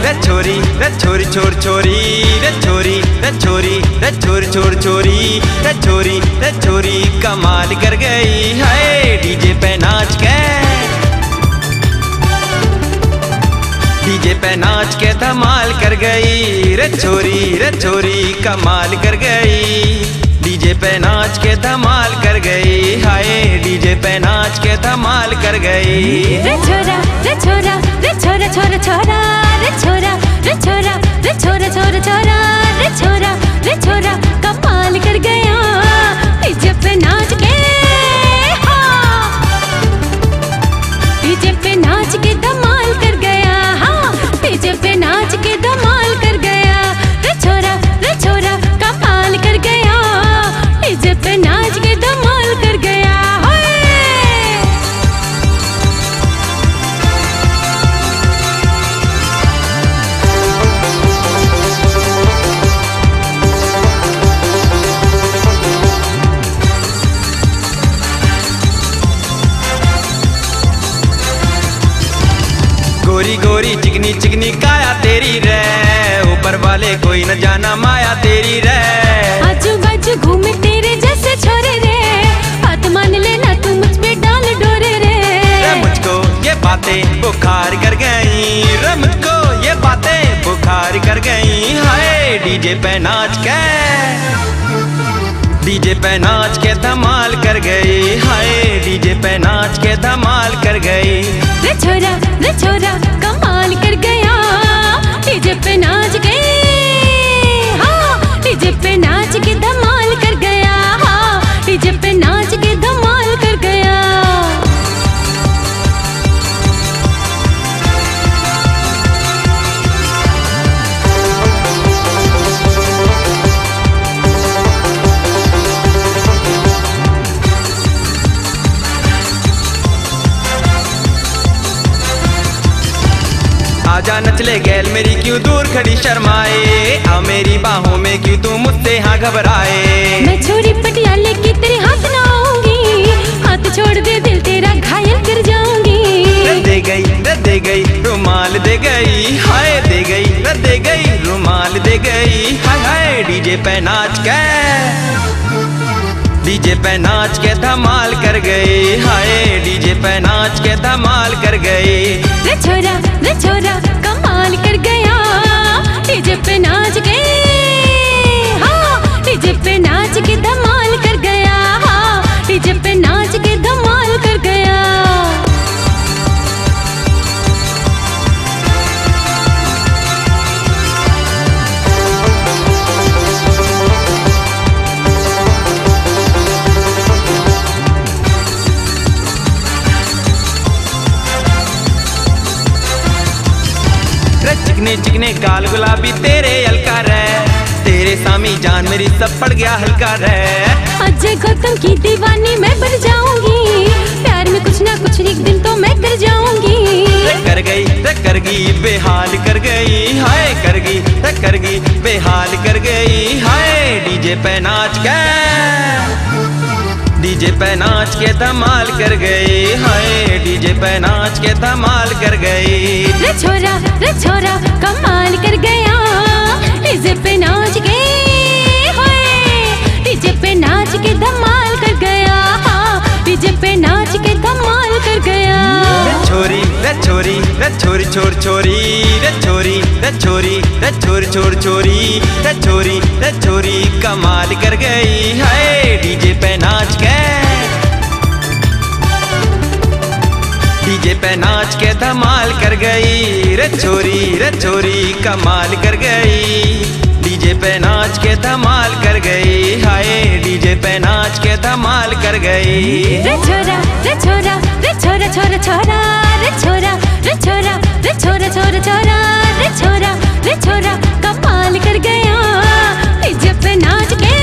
रे छोरी रे छोरी छोर छोरी रे छोरी रे छोरी रे छोरी छोर छोरी रे छोरी रे छोरी कमाल कर गई है डीजे पे नाच के। डीजे पे नाच के धमाल कर गई रे छोरी कमाल कर गई। डीजे पे नाच के धमाल कर गई हाय डीजे पे नाच के धमाल कर गई। रे छोरा रे छोरा रे छोरा छोरा छोरा रे छोरा रे छोरा रे छोरा छोरा छोरा रे छोरा रे छोरा कमाल कर गया डीजे पे नाच के। हाँ डीजे पे नाच के धमाल कर गया। हाँ डीजे पे नाच के धमाल कर गया रे छोरा कमाल कर गया डीजे पे नाच के धमाल कर गया। गोरी गोरी चिकनी चिकनी काया तेरी रे ऊपर वाले कोई न जाना माया तेरी रे। आजू बाजू घूमे तेरे जैसे छोरे रे बात मान लेना तू मुझ पे डाल डोरे रे। मुझको ये बातें बुखार कर गई रे मुझको ये बातें बुखार कर गई हाय डीजे पे नाच के। डीजे पे नाच के धमाल कर गई हाय डीजे पे नाच के धमाल कर गई। रे छोरा कमाल कर गया डीजे पे नाच के। हाँ डीजे पे नाच के धमाल कर गया। हाँ डीजे पे नाच के धमाल कर गया। आजा नचले गैल मेरी क्यों दूर खड़ी शर्माए आ मेरी बाहों में क्यों तू मुझसे हाँ घबराए। मैं छोरी पटियाले की तेरे हाथ ना आऊंगी हाथ छोड़ दे दिल तेरा घायल कर जाऊंगी। दे गई रुमाल दे गई हाय दे गई रुमाल दे गई हाय हाय डीजे पे नाच के। डीजे पे नाच के धमाल कर गई हाय डीजे पे नाच के धमाल कर गई। रे छोरा कमाल कर गया डीजे पे नाच के। हाँ डीजे पे नाच के धमाल कर गया। हाँ डीजे पे नाच के धमाल कर गया। चिकने चिकने गाल गुलाबी तेरे हल्का रे तेरे सामी जान मेरी सब पड़ गया हल्का रे। अजय गौतम की दीवानी मैं बन जाऊंगी प्यार में कुछ ना कुछ एक दिन तो मैं कर जाऊंगी। कर गई बेहाल कर गई हाय कर गई बेहाल कर गई हाय डीजे पे नाच के। डीजे पे नाच के धमाल कर गई हाय डीजे पे नाच के धमाल कर गई। रे छोरा कमाल कर गया डीजे पे नाच के। हाय डीजे पे नाच के धमाल कर गया। हाँ डीजे पे नाच के धमाल कर गया। छोरी रे छोरी रे छोरी छोर छोरी रे छोरी रे छोरी रे छोरी छोर छोरी रे छोरी रे छोरी कमाल कर गई हाय डीजे पे नाच के। डीजे पे नाच के धमाल कर गई रे छोरी कमाल कर गई। डीजे पे नाच के धमाल कर गई हाय डीजे पे नाच के धमाल कर गई। रे छोरा छोरा छोरा रे छोरा रे छोरा रे छोरा छोरा छोरा रे छोरा कमाल कर गया डीजे पे नाच के।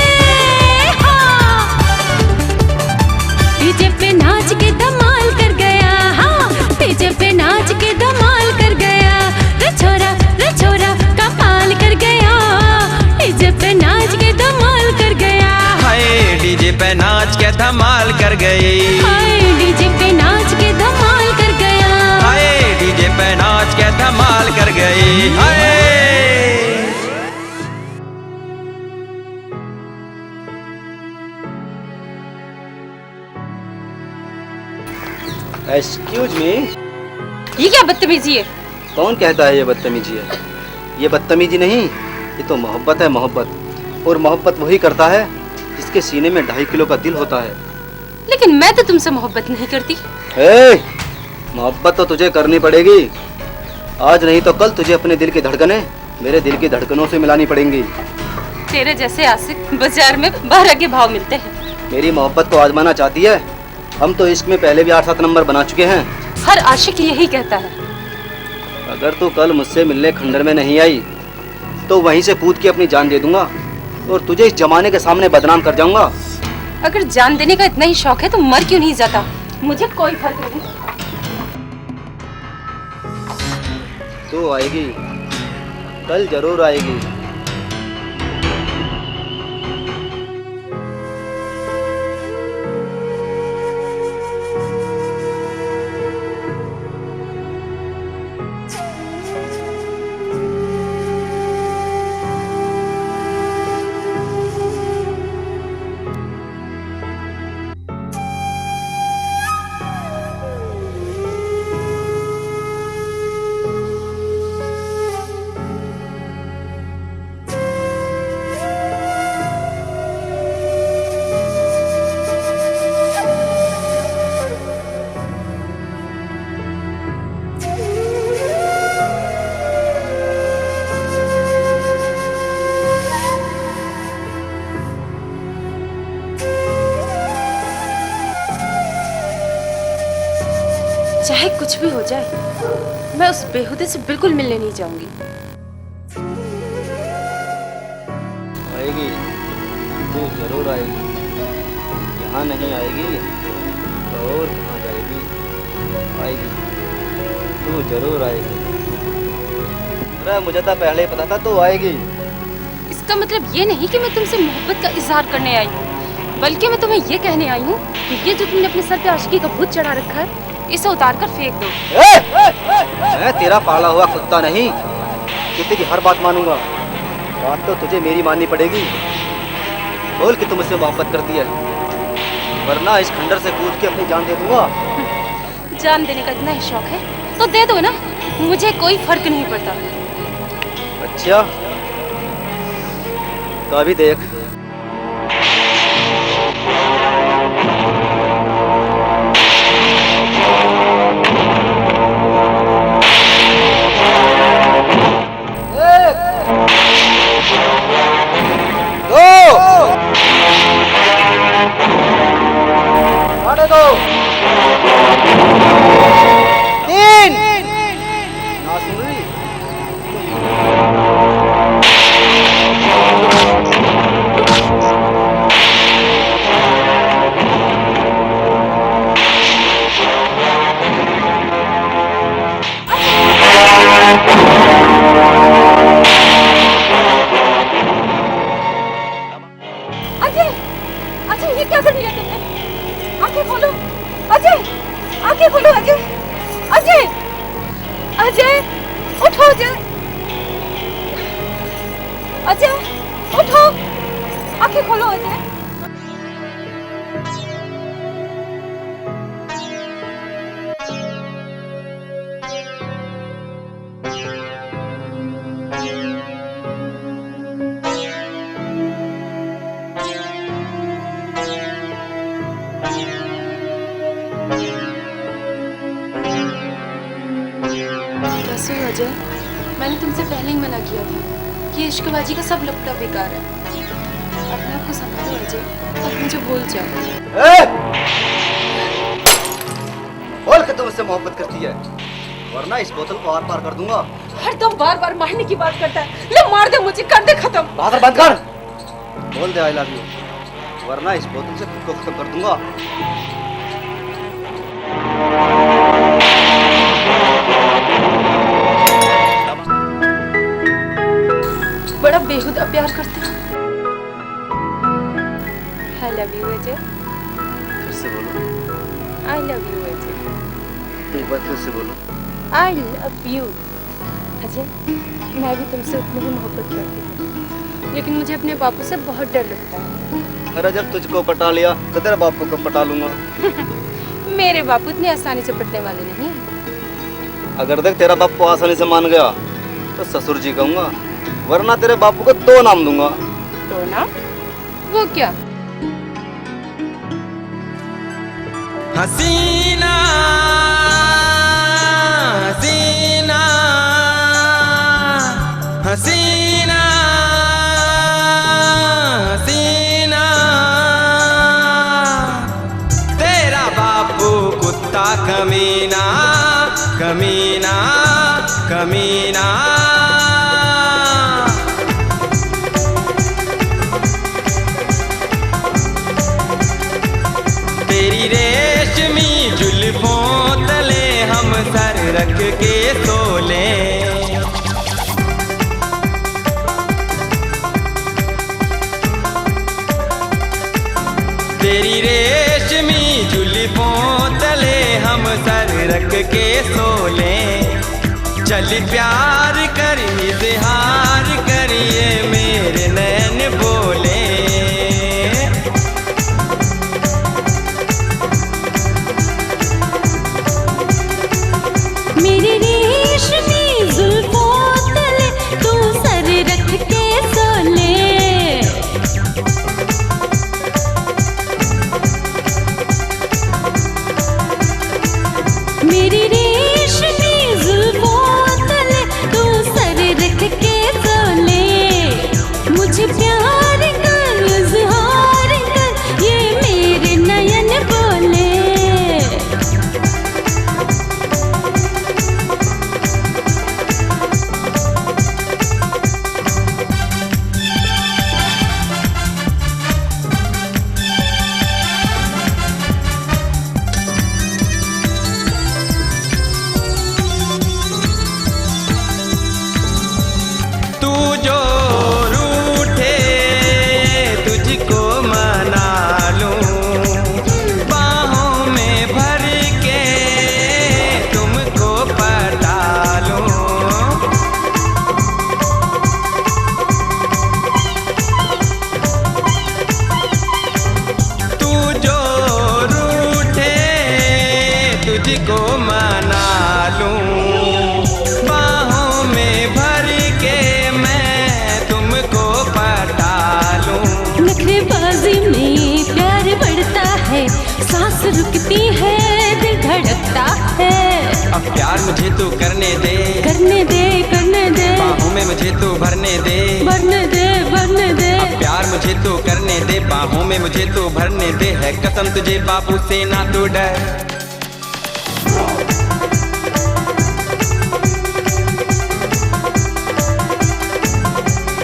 हाँ डीजे पे नाच के धमाल कर गया। हाँ डीजे पे नाच के धमाल कर गया। रे छोरा कमाल कर गया डीजे पे नाच के धमाल कर गया। हाय डीजे पे नाच के धमाल कर गई। हाय डीजे पे नाच के धमाल कर गया। हाय डीजे पे नाच के धमाल कर गई। एक्सक्यूज मी, ये क्या बदतमीजी है? कौन कहता है ये बदतमीजी है? ये बदतमीजी नहीं, ये तो मोहब्बत है, मोहब्बत। और मोहब्बत वही करता है जिसके सीने में 2.5 किलो का दिल होता है। लेकिन मैं तो तुमसे मोहब्बत नहीं करती। मोहब्बत तो तुझे करनी पड़ेगी। आज नहीं तो कल तुझे अपने दिल की धड़कनें मेरे दिल की धड़कनों से मिलानी पड़ेंगी। तेरे जैसे आशिक बाजार में 12 के भाव मिलते हैं। मेरी मोहब्बत को आजमाना चाहती है? हम तो इश्क में पहले भी 8-7 नंबर बना चुके हैं। हर आशिक यही कहता है। अगर तू कल मुझसे मिलने खंडर में नहीं आई तो वहीं से कूद के अपनी जान दे दूंगा और तुझे इस जमाने के सामने बदनाम कर जाऊंगा। अगर जान देने का इतना ही शौक है तो मर क्यों नहीं जाता? मुझे कोई फर्क नहीं। तू आएगी, कल जरूर आएगी। चाहे कुछ भी हो जाए, मैं उस बेहुदे से बिल्कुल मिलने नहीं जाऊंगी। आएगी, तू जरूर आएगी। यहाँ नहीं आएगी तो और कहाँ जाएगी? आएगी, तू जरूर आएगी। अरे मुझे तो पहले ही पता था तू आएगी। इसका मतलब ये नहीं कि मैं तुमसे मोहब्बत का इजहार करने आई हूँ, बल्कि मैं तुम्हें ये कहने आई हूँ कि ये जो तुमने अपने सर पे आशिकी का भूत चढ़ा रखा है, इसे उतार कर फेंक दो। मैं तेरा पाला हुआ कुत्ता नहीं कि तेरी हर बात मानूंगा। बात तो तुझे मेरी माननी पड़ेगी। बोल कि तुम मुझसे मोहब्बत करती है, वरना इस खंडर से कूद के अपनी जान दे दूंगा। जान देने का इतना ही शौक है तो दे दो ना, मुझे कोई फर्क नहीं पड़ता। अच्छा, तो अभी देख। अजय, उठो अजय, अजय उठो, आंखें खोलो अजय। कैसे हो अजय? मैंने तुमसे पहले ही मना किया था कि इश्कबाजी का सब लपटा बेकार है। अपने आप को संभालो अजय और मुझे भूल जाओ। बोल कि तुम उससे मोहब्बत करती है, वरना इस बोतल को आर पार कर दूंगा। हर दम बार बार मारने की बात करता है। ले मार दे मुझे, कर दे खत्म। बहादुर बंद कर। बोल दे आई लव यू, वरना इस बोतल से खुद को खत्म कर दूंगा। बड़ा बेहुदा प्यार करते हो। I love you Ajay. फिर से बोलो। I love you Ajay. एक बार फिर से बोलो। I love you Ajay. मैं भी तुमसे उतनी ही मोहब्बत करती हूँ, लेकिन मुझे अपने बापू से बहुत डर लगता है। अरे जब तुझको पटा लिया तो तेरे बाप को कब पटा लूंगा। मेरे बापू इतनी आसानी से पटने वाले नहीं। अगर देख तेरा बापू आसानी से मान गया तो ससुर जी कहूंगा, वरना तेरे बापू को 2 नाम दूंगा। तो ना वो क्या? हसीना हसीना हसीना हसीना, तेरा बापू कुत्ता कमीना कमीना कमीना। तेरी रेशमी जुल्फों तले हम सर रख के सोले, तेरी रेशमी जुल्फों तले हम सर रख के सोले। चल प्यार कर इज़हार करिए मेरे नैन बोले। मेरी रेशमी जुल्फों तले तू सर रख के सोले। मेरी रेशमी जुल्फों तले तू सर रख के सोले। मुझे प्यार कर इज़हार कर ये मेरे नयन बोले। तू जो रूठे तुझको मना लूं, बाहों में भर के तुमको पटा लूं। तू जो रूठे तुझको मना लूं, बाहों में भर के मैं तुमको पटा लूं। नखरेबाजी में प्यार बढ़ता है, सांस रुकती है, दिल धड़कता है। अब प्यार मुझे तू करने दे, करने दे करने दे, बाहों में मुझे तू भरने दे, भरने दे भरने दे। अब प्यार मुझे तू करने दे, बाहों में मुझे तू भरने दे। है कसम तुझे बापू से ना तू डर।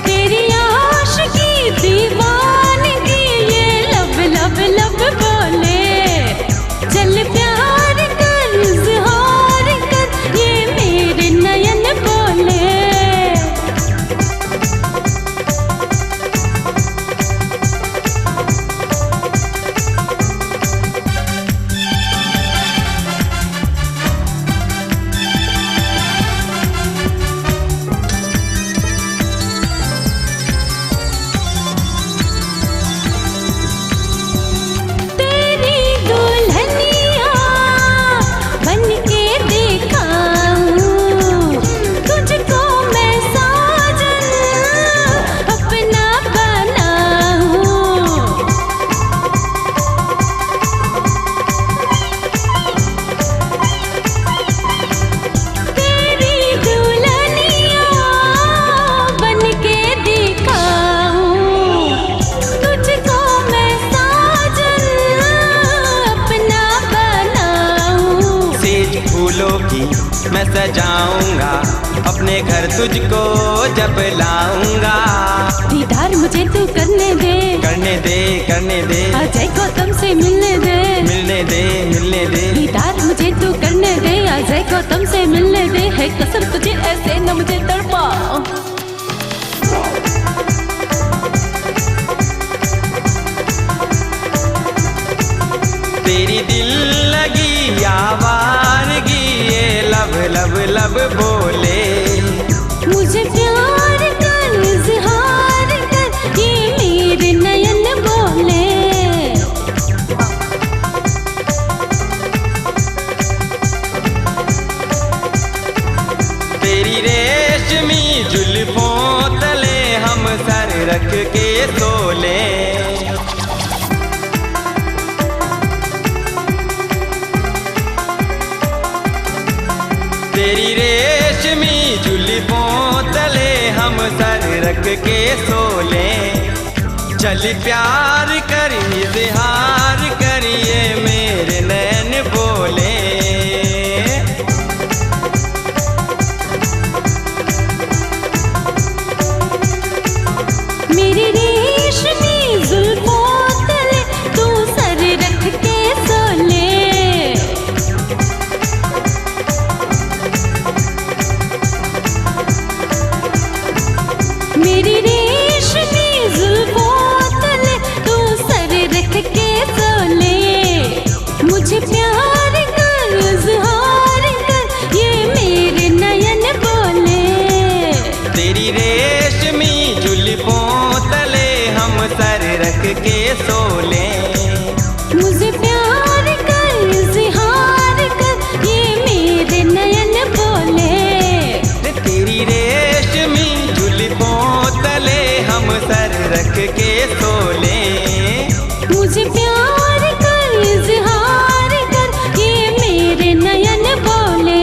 तेरी आशिकी दीवानगी ये लब लब लब बोले। चल प्यार कर इज़हार कर ये मेरे नयन बोले। तेरी दुल्हनिया बनके दिखाऊं, तुझको मैं साजन अपना बनाऊं। तेरी दुल्हनिया बनके दिखाऊं, तुझको मैं साजन अपना बनाऊं। सेज फूलों की मैं सजाऊंगा, अपने घर तुझको जब लाऊंगा। दीदार मुझे तू करने दे, करने दे करने दे, अजय गौतम से मिलने दे। मिलने दे मिलने दे। दीदार मुझे तू करने दे, अजय गौतम से मिलने दे। है कसम तुझे ऐसे न मुझे तड़पा। तेरी दिल लगी आवारगी ये लब लब लब बोले। मुझे प्यार कर इज़हार कर ये मेरे नयन बोले। रख के सो लें। तेरी रेशमी जुल्फों तले हम सर रख के सो लें। चल प्यार कर इज़हार करिए मेरे नैन बोले। मेरी रेशमी जुल्फों तले तू सर रख के सो ले। मेरी रेशमी जुल्फों तले तू सर रख के सो ले। मुझे प्यार कर इज़हार कर ये मेरे नयन बोले। तेरी रेशमी जुल्फों तले हम सर रख के सो लें। मुझे प्यार कर इज़हार कर ये मेरे नयन बोले। तेरी रेशमी जुल्फों तले हम सर रख के सो लें। मुझे प्यार कर इज़हार कर ये मेरे नयन बोले।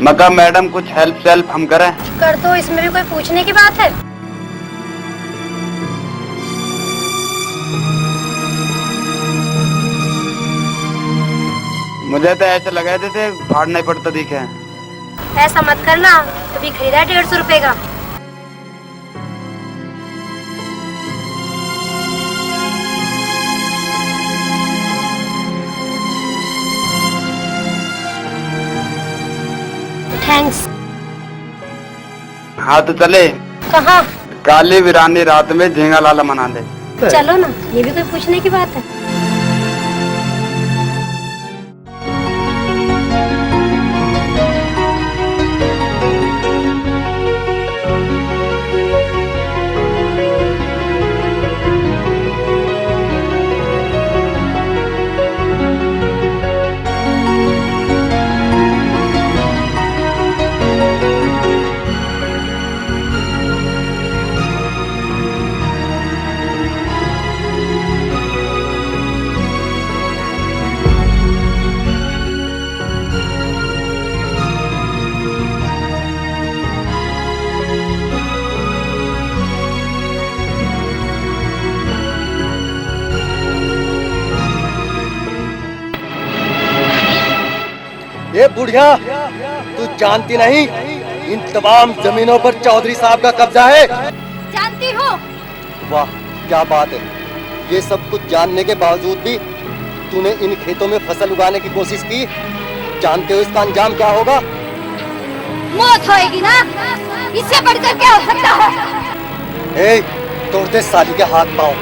मगर मैडम कुछ हेल्प हम करें? कर दो, इसमें भी कोई पूछने की बात है? मुझे तो ऐसे लगा थे भाड़ नहीं पड़ता दिखे। ऐसा मत करना, अभी खरीदा 150 रुपए का। थैंक्स। हाँ तो चले। कहाँ? काली वीरानी रात में झींगा लाला मना ले। चलो ना, ये भी कोई पूछने की बात है? ये बुढ़िया, तू जानती नहीं इन तमाम जमीनों पर चौधरी साहब का कब्जा है? जानती हो। वाह क्या बात है। ये सब कुछ जानने के बावजूद भी तूने इन खेतों में फसल उगाने की कोशिश की। जानते हो इसका अंजाम क्या होगा? मौत होएगी ना, इससे बढ़कर क्या हो सकता है? ए, तोड़ दे साली के हाथ पांव।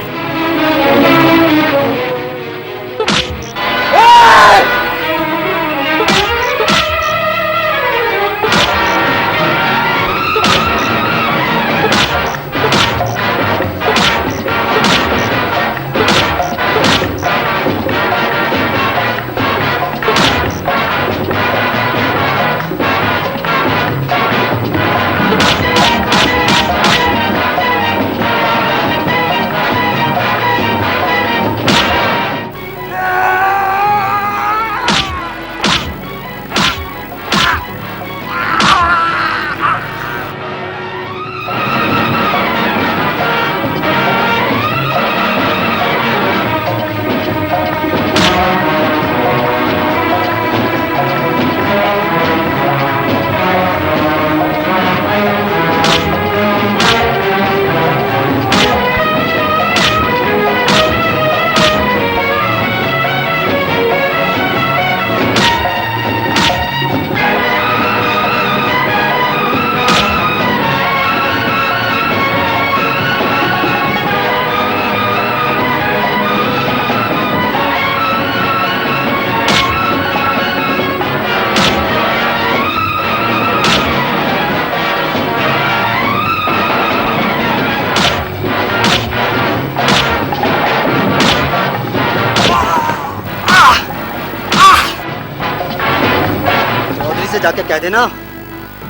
से जाके कह देना,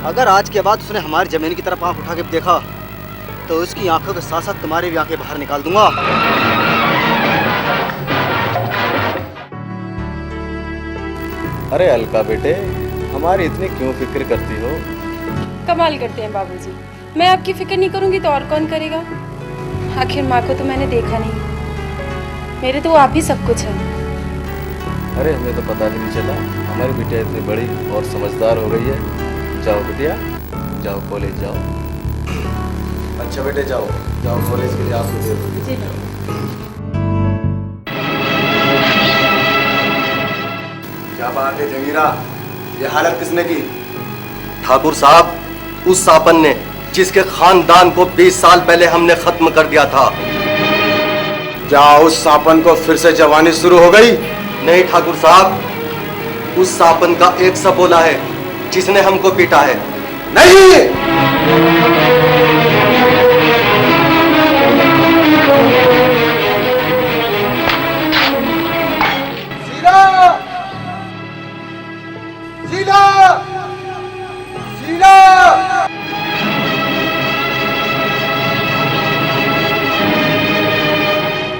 अगर आज के बाद उसने हमारी जमीन की तरफ आंख उठा के देखा तो उसकी आंखों के साथ साथ तुम्हारी भी आंखें बाहर निकाल दूंगा। अरे अलका बेटे, हमारी इतनी क्यों फिक्र करती हो? कमाल करते हैं बाबूजी। मैं आपकी फिक्र नहीं करूंगी तो और कौन करेगा? आखिर माँ को तो मैंने देखा नहीं, मेरे तो आप ही सब कुछ है। अरे हमें तो पता भी नहीं चला, हमारी बिटिया इतनी बड़ी और समझदार हो गई है। जाओ बिटिया, जाओ कॉलेज जाओ। अच्छा बेटे जाओ जाओ, कॉलेज के लिए आपको देर होगी। क्या बात है जंगीरा, ये हालत किसने की? ठाकुर साहब, उस सापन ने जिसके खानदान को 20 साल पहले हमने खत्म कर दिया था। क्या उस सापन को फिर से जवानी शुरू हो गई? नहीं ठाकुर साहब, उस सापन का एक सपोला है जिसने हमको पीटा है। नहीं,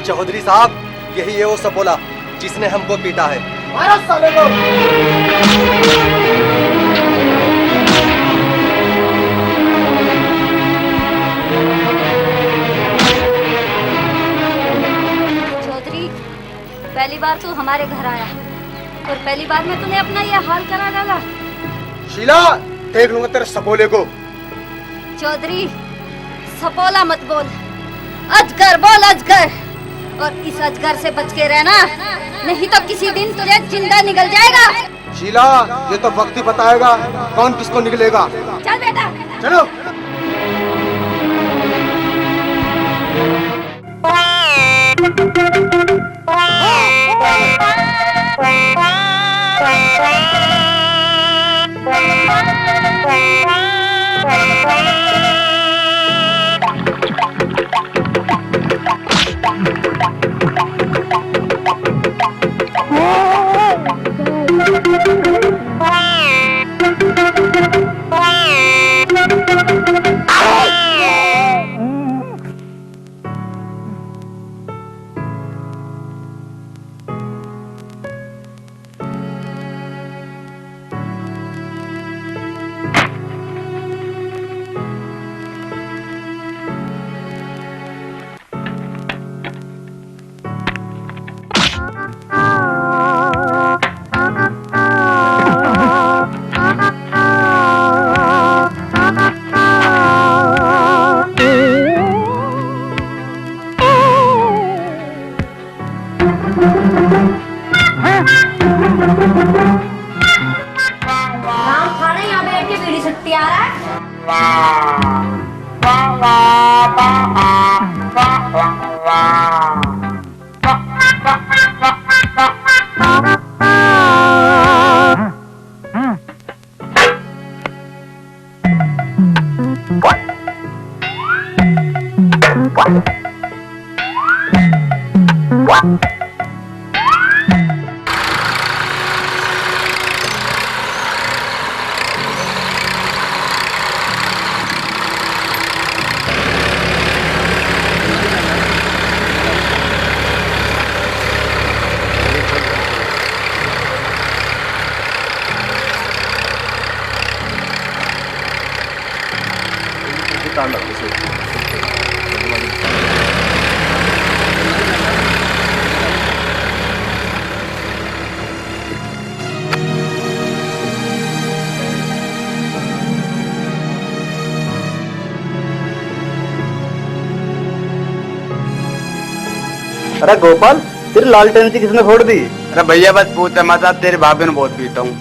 चौधरी साहब, यही है वो सपोला जिसने हमको पीटा है। साले को। चौधरी, पहली बार तू हमारे घर आया और पहली बार में तूने अपना ये हाल करा डाला। शीला, देख लूंगा तेरे सपोले को। चौधरी, सपोला मत बोल, अजगर बोल, अजगर। और इस अजगर से बच के रहना, नहीं तो किसी दिन तुझे जिंदा निकल जाएगा। शीला, ये तो वक्त ही बताएगा कौन किसको निकलेगा। चल बेटा, चलो। अरे गोपाल, तेरी लालटेन सी किसने फोड़ दी? अरे भैया बस पूछ मत, तेरे भाभी ने बहुत पीता हूँ।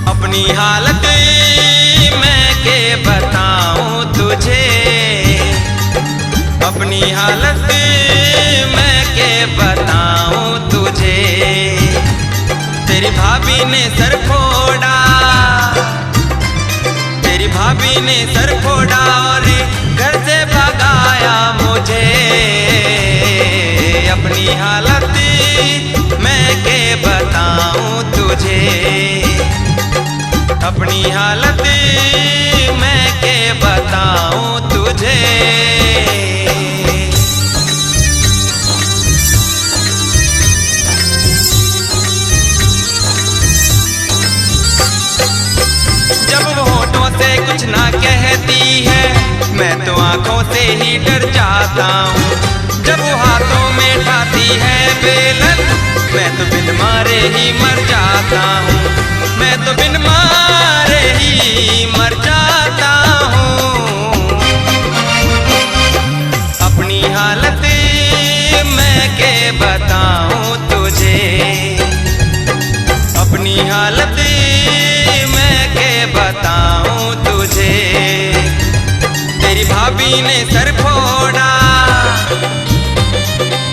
अपनी हालत मैं के बताऊं ने सर फोड़ा और घर से भगाया मुझे। अपनी हालत मैं के बताऊं तुझे, अपनी हालत मैं के बताऊं तुझे। कुछ ना कहती है मैं तो आंखों से ही डर जाता हूँ। जब वो हाथों में उठाती है बेलन मैं तो बिन मारे ही मर जाता हूँ। मैं तो बिन मारे ही मर जाता हूँ। अपनी हालत मैं के बताऊँ तुझे, अपनी हालत मैं के बताऊं तुझे। तेरी भाभी ने सर फोड़ा,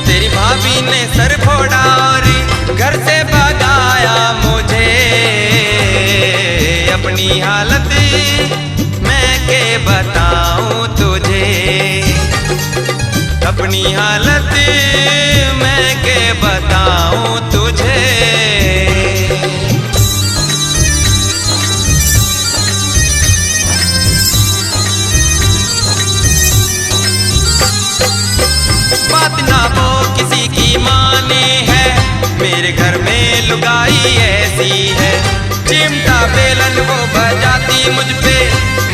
तेरी भाभी ने सर फोड़ा और घर से भगाया मुझे। अपनी हालत मैं के बताऊं तुझे, अपनी हालत मैं के बताऊं तुझे। बात ना वो किसी की माने है, मेरे घर में लुगाई ऐसी है। चिमटा बेलन वो बजाती मुझ पे,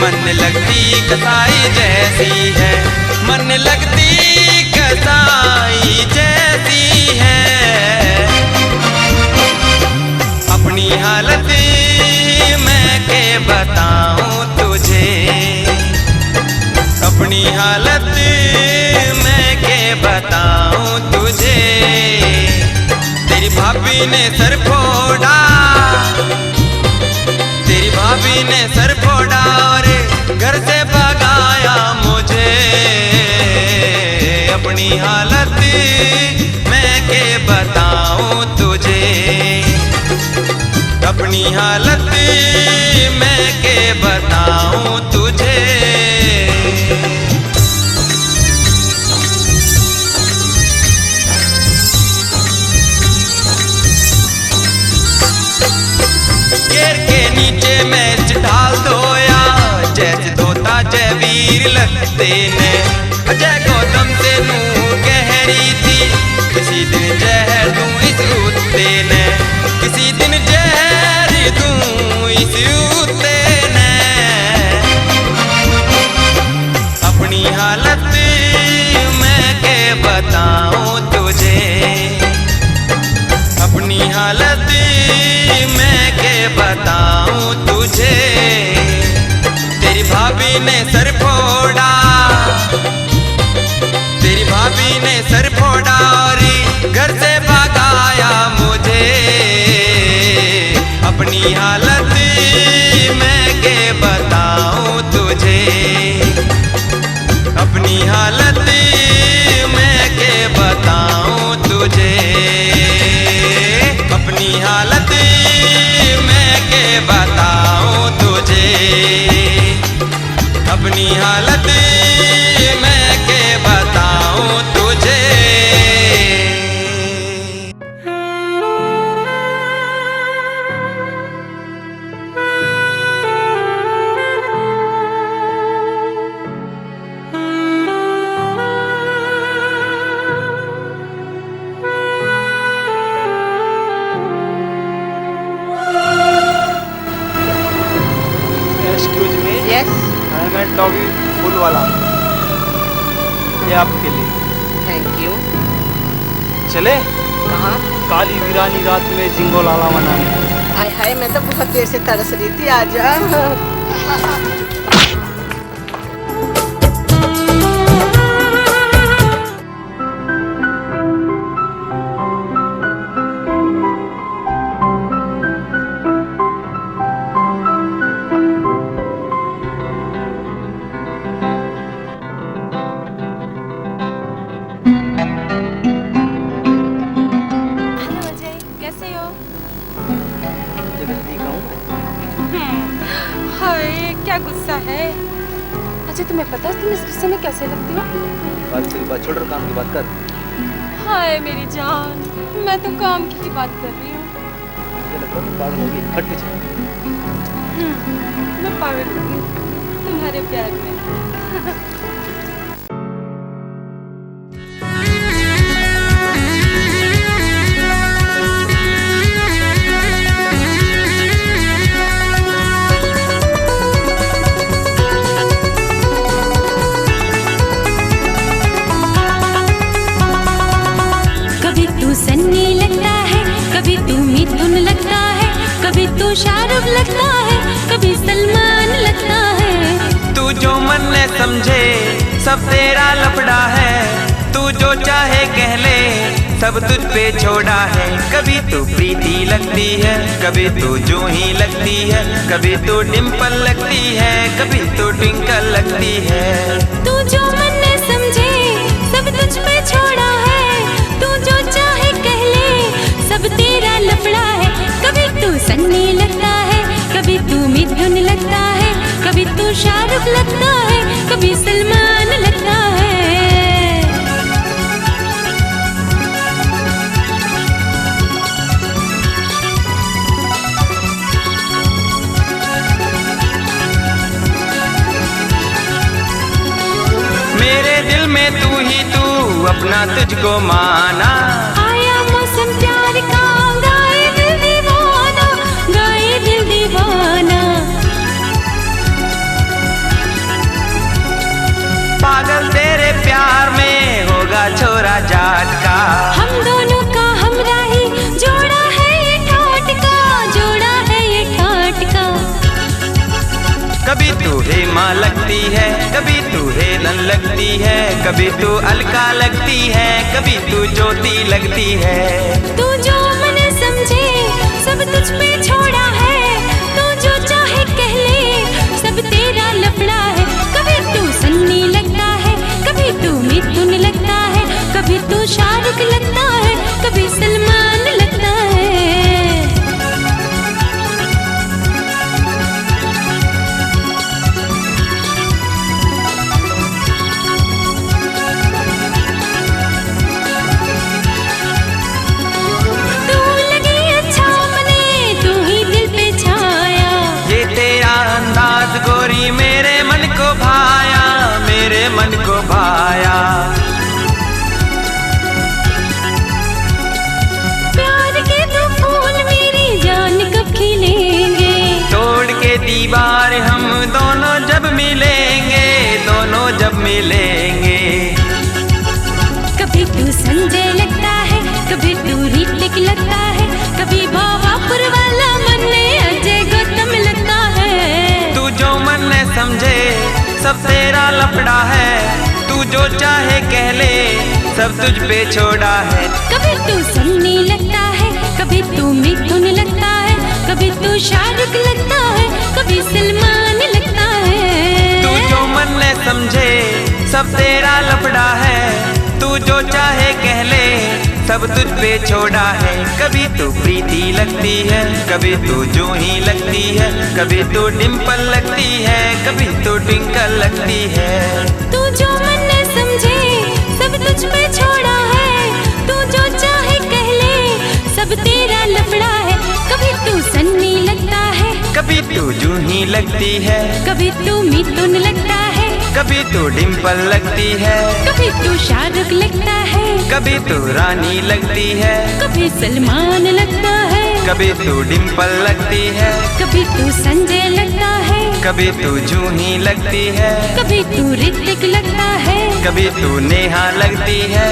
मन लगती कसाई जैसी है, मन लगती कसाई जैसी है। अपनी हालत मैं के बताऊं तुझे, अपनी हालत मैं के बताऊं तुझे। तेरी भाभी ने सर फोड़ा, तेरी भाभी ने सर फोड़ा और घर से भगाया मुझे। अपनी हालत मैं के बताऊं तुझे, अपनी हालत मैं के बताऊं तुझे। घेर के नीचे मैच डाल धोया, जैसे धोता जयवीर लगते ने। अजय गौतम से नू गहरी थी, किसी दिन जहर दूं इस उत्ते ने, किसी दिन जहर दूं इस उत्ते ने। अपनी हालत मैं के बताऊं तुझे, अपनी हालत मैं के बताऊं तुझे। तेरी भाभी ने सर फोड़ा, तेरी भाभी ने सर फोड़ा और घर से भगाया मुझे। अपनी हालत मैं के बताऊं तुझे, अपनी हालत मैं के बताऊं तुझे। अपनी हालत मैं के बताऊं तुझे, अपनी हालत मैं के बताऊं तुझे। मैं डॉगी फूल वाला, ये आपके लिए। Thank you. चले कहाँ? काली वीरानी रात में जिंगो लाला मनाने। हाय हाय, मैं तो बहुत देर से तरस रही थी, आजा। हाय क्या गुस्सा है। अच्छा तुम्हें पता है तुम इस गुस्से में कैसे लगती हो? बात की बात छोड़ और काम की बात कर। हाय मेरी जान, मैं तो काम की बात कर रही हूँ। मुझे लगता है तुम पागल होगी, हट पीछे। मैं पागल हो गई तुम्हारे प्यार में। कभी तू सन्नी लगता है, कभी तू मिथुन लगता है, कभी तू शाहरुख लगता है, कभी सलमान लगता है। तू जो मन ने समझे सब तेरा लफड़ा है, तू जो चाहे कह ले सब तुझ पे छोड़ा है। कभी तू प्रीति लगती है, कभी तू जूही लगती है, कभी तू डिम्पल लगती है, कभी तू ट्विंकल लगती है। तू जो मन ने समझे सब तुझ पे छोड़ा है, तू जो चाहे कह ले सब तेरा लफड़ा है। कभी तू सन्नी लगता है, कभी तू मिथुन लगता है, कभी तू शाहरुख लगता है, कभी सलमान लगता है। मेरे दिल में तू ही तू, अपना तुझको माना। आया मौसम प्यार का, गाए दिल दीवाना, गाए दिल दीवाना। पागल तेरे प्यार में होगा छोरा जाट का। हम दोनों का हमराही जोड़ा है ये ठाट का, जोड़ा है ये ठाट का। कभी तू हेमा लगती है, कभी तू हेलन लगती है, कभी तू अलका लगती है, कभी तू ज्योति लगती है। तू जो मन समझे सब तुझ पे छोड़ा है, तू जो चाहे कह ले सब तेरा लफड़ा है। कभी तू सन्नी लगता है, कभी तू मिथुन लगता है, कभी तू शाहरुख लगता है, कभी सलमान लगता है। तू लगी अच्छा मने, तू ही दिल पे छाया। ये तेरा अंदाज गोरी मेरे मन को भाया, मेरे मन को भाया। प्यार के तो फूल मेरी जान कब खिलेंगे, तोड़ के दीवार हम दोनों जब मिलेंगे, दोनों जब मिलेंगे। कभी तू संजय लगता है, कभी तू ऋतिक लगता है, कभी भावापुर वाला मन में अजय गौतम लगता है। तू जो मन ने समझे सब तेरा लफड़ा है, तू जो चाहे कह ले सब तुझ पे छोड़ा है। कभी तू सन्नी लगता है, कभी तू मिथुन लगता है, कभी तू शाहरुख लगता है, कभी सलमान लगता है। तू जो मन ने समझे सब तेरा लफड़ा है, तू जो चाहे कह ले सब तुझ पे छोड़ा है। कभी तू प्रीति लगती है, कभी तू जूही लगती है, कभी तू डिम्पल लगती है, कभी तू ट्विंकल लगती है। तू जो मन ने समझे सब तुझ पे छोड़ा है, तू जो चाहे कह ले सब तेरा लफड़ा है। कभी तू सन्नी लगता है, कभी तू जूही लगती है, कभी तू मिथुन लगता है, कभी तू डिम्पल लगती है, कभी तू शाहरुख लगता है, कभी तू रानी लगती है, कभी सलमान लगता है, कभी तू डिम्पल लगती है, कभी तू संजय लगता है, कभी तू जूही लगती है, कभी तू ऋतिक लगता है, कभी तू नेहा लगती है।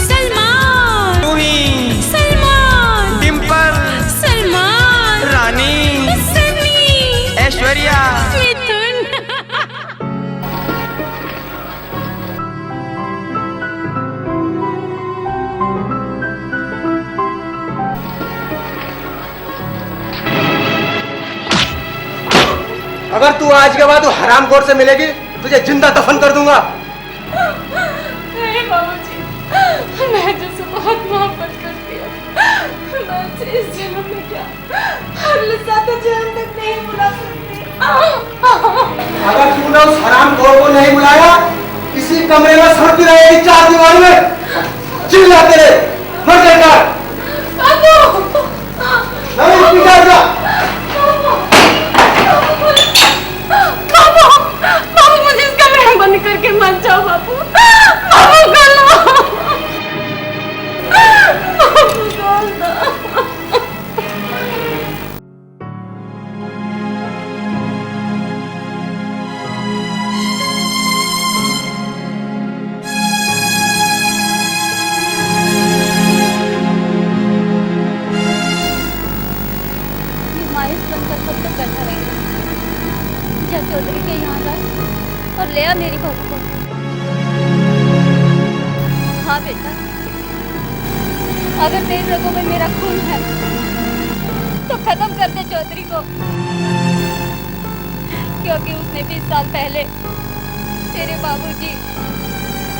सलमान, जूही, सलमान, डिम्पल, सलमान, रानी, सन्नी, ऐश्वर्या। मिथुन। अगर तू आज के बाद हरामखोर से मिलेगी तुझे जिंदा दफन कर दूंगा। नहीं बाबूजी, मैं तुझसे बहुत मोहब्बत करती हूँ। मैं तुझे इस जन्म में क्या अगले 7 जन्म तक नहीं भुला सकती। अगर तूने उस हरामखोर को नहीं बुलाया, किसी कमरे में सड़ती रहेगी चार दीवार में। चिल्ला तेरे मर जाएगा। नहीं पिटा जा। बाबू मुझे इस कमरे में बंद करके मत जाओ बाबू। बाबू गलो। बाबू गलो। नुमाइश बनकर कब तक बैठा रहेगा? जा चौधरी के यहाँ जा और ले आ मेरी बहू को। हाँ बेटा, अगर तेरे रगों में मेरा खून है तो खत्म कर दे चौधरी को, क्योंकि उसने 20 साल पहले तेरे बाबूजी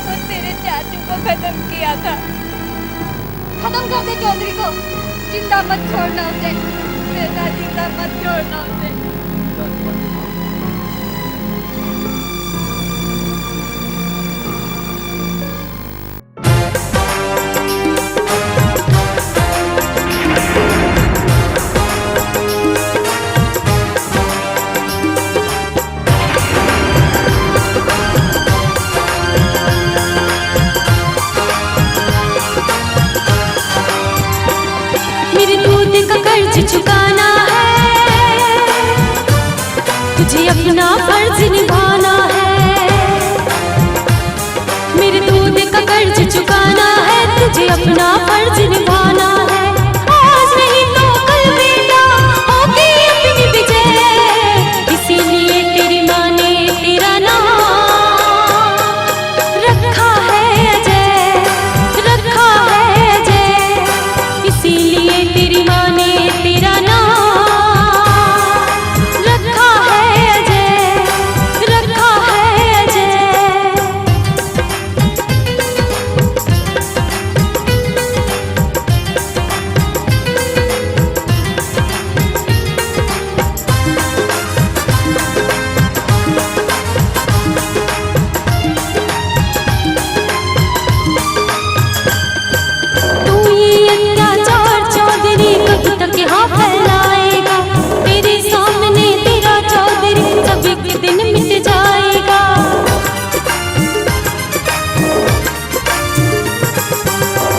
और तेरे चाचू को खत्म किया था। खत्म कर दे चौधरी को, जिंदा मत छोड़ना उसे, बेटा जिंदा मत छोड़ना उसे। मेरे दूध का कर्ज चुकाना है, तुझे अपना फर्ज निभाना है। मेरे दूध का कर्ज चुकाना है, तुझे अपना फर्ज निभाना है। आज नहीं तो कल बेटा होगी अपनी विजय, इसीलिए तेरी माँ ने तेरा नाम रखा है अजय, रखा है अजय। इसीलिए तेरी माँ ने तेरा नाम रखा है अजय, रखा है अजय। तू ये अत्याचार चौधरी कब तक यहाँ फैलाएगा? तेरे सामने तेरा चौधरी सब एक दिन मिट जाएगा।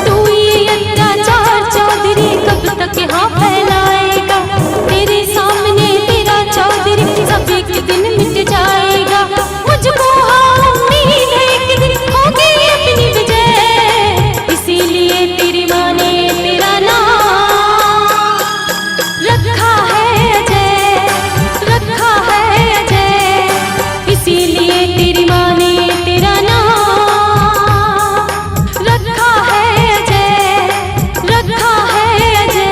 तू ये अत्याचार चौधरी कब तक यहाँ फैलाएगा? तेरे सामने तेरा चौधरी सब एक दिन मिट जाएगा। मुझको हाँ उम्मीद है एक दिन होगी अपनी विजय, इसीलिए तेरी माँ ने तेरा नाम रखा है अजय, रखा है अजय। इसीलिए तेरी माँ ने तेरा नाम रखा है अजय, रखा है अजय।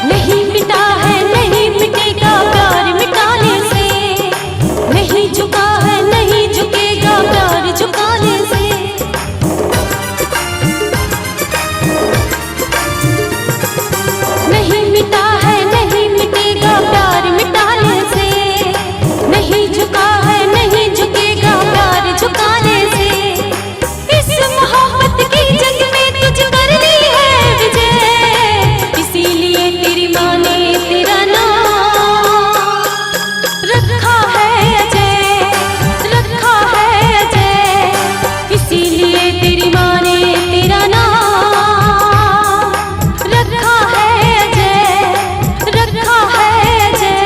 नहीं मिटा है नहीं मिटेगा प्यार मिटाने से, नहीं झुका है नहीं झुकेगा प्यार झुकाने से। नहीं मिटा है नहीं मिटेगा प्यार मिटाने से, नहीं झुका है नहीं झुकेगा प्यार झुकाने से। इस मोहब्बत की जंग में तुझ करनी है विजय, इसीलिए तेरी माँ ने तेरा नाम रखा है अजय, रखा है अजय। इसीलिए तेरी माँ ने तेरा नाम रखा है अजय, रखा है अजय।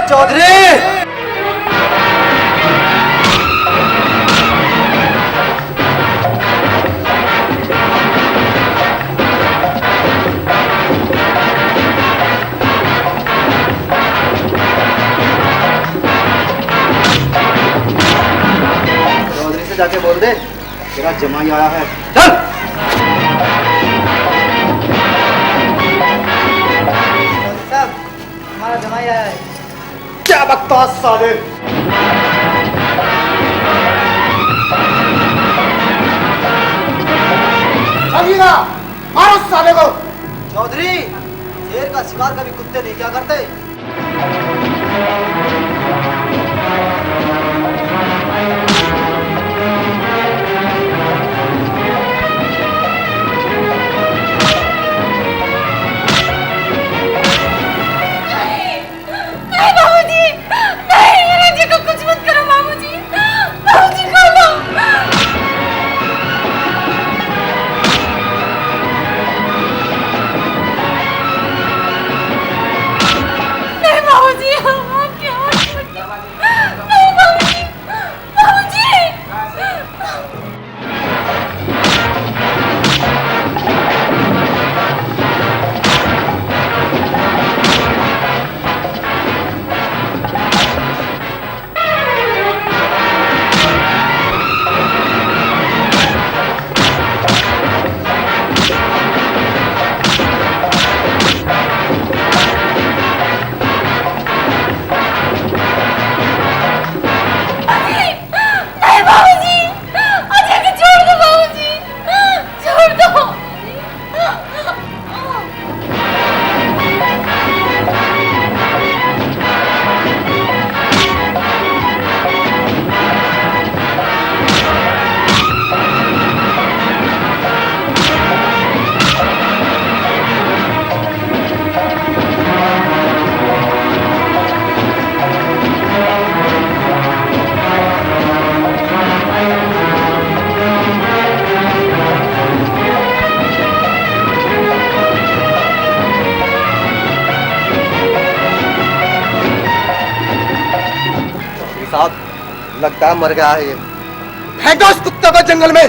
चौधरी छोड़ दे, तेरा जमाई आया है। चल। साहब, हमारा जमाई आया है। क्या बकवास साले। चलिएगा, मारो साले को। चौधरी, शेर का शिकार कभी कुत्ते नहीं क्या करते? नहीं बाबूजी, नहीं मेरे जी को कुछ मत करो बाबूजी, बाबूजी खोलो। नहीं बाबूजी, आप क्या नहीं बाबूजी, बाबूजी। नहीं बाबूजी, अजय को छोड़ दो बाबूजी, छोड़ दो। साहब, लगता है मर गया है ये। फेंको उस कुत्ते को जंगल में।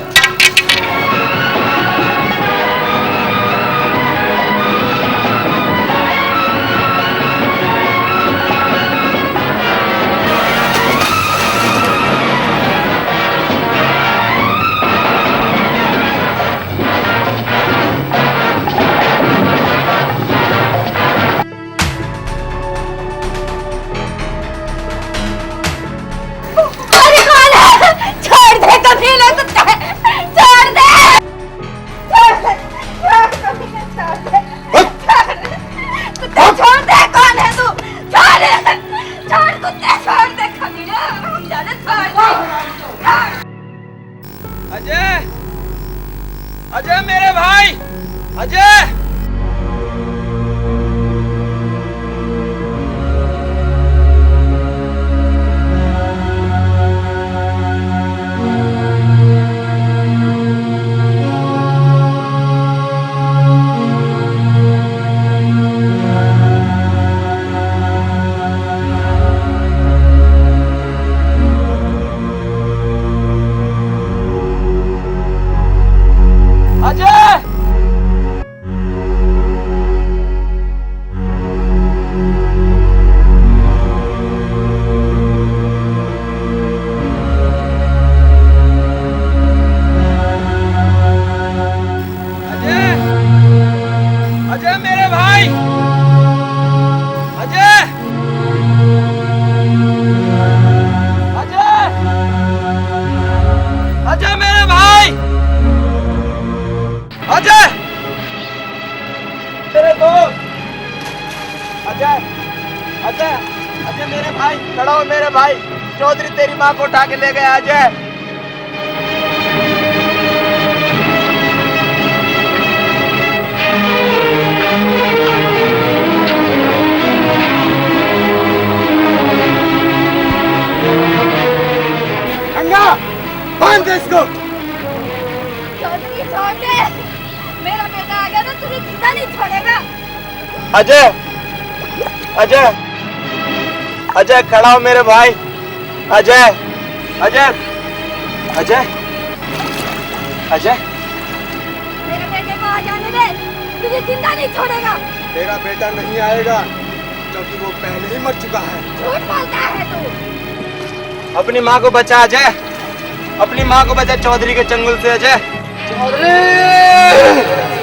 अरे कौन है? छोड़ दे कमीने कुत्ते, छोड़ दे, छोड़ दे, छोड़ कमीने, छोड़ दे, कुत्ते छोड़ दे। कौन है तू? छोड़, छोड़ कुत्ते, छोड़ दे कमीने, जाने छोड़ दे। अजय, अजय मेरे भाई, अजय। अजय, अजय मेरे भाई, अजय, अजय, अजय मेरे भाई, अजय, तेरे दोस्त, अजय, अजय, अजय मेरे भाई, खड़ा हो मेरे भाई। चौधरी तेरी माँ को उठा के ले गया अजय। गंगा, बांध दे इसको। चौधरी छोड़ दे, मेरा बेटा आ गया तो तुझे जिंदा नहीं छोड़ेगा। अजय, अजय, अजय खड़ा हो मेरे भाई, अजय, अजय, अजय, अजय। मेरे बेटे को आ जाने दे, तुझे जिंदा नहीं छोड़ेगा। तेरा बेटा नहीं आएगा, क्योंकि वो पहले ही मर चुका है। झूठ बोलता है तू। अपनी माँ को बचा अजय, अपनी माँ को बचा चौधरी के चंगुल से अजय। चौधरी!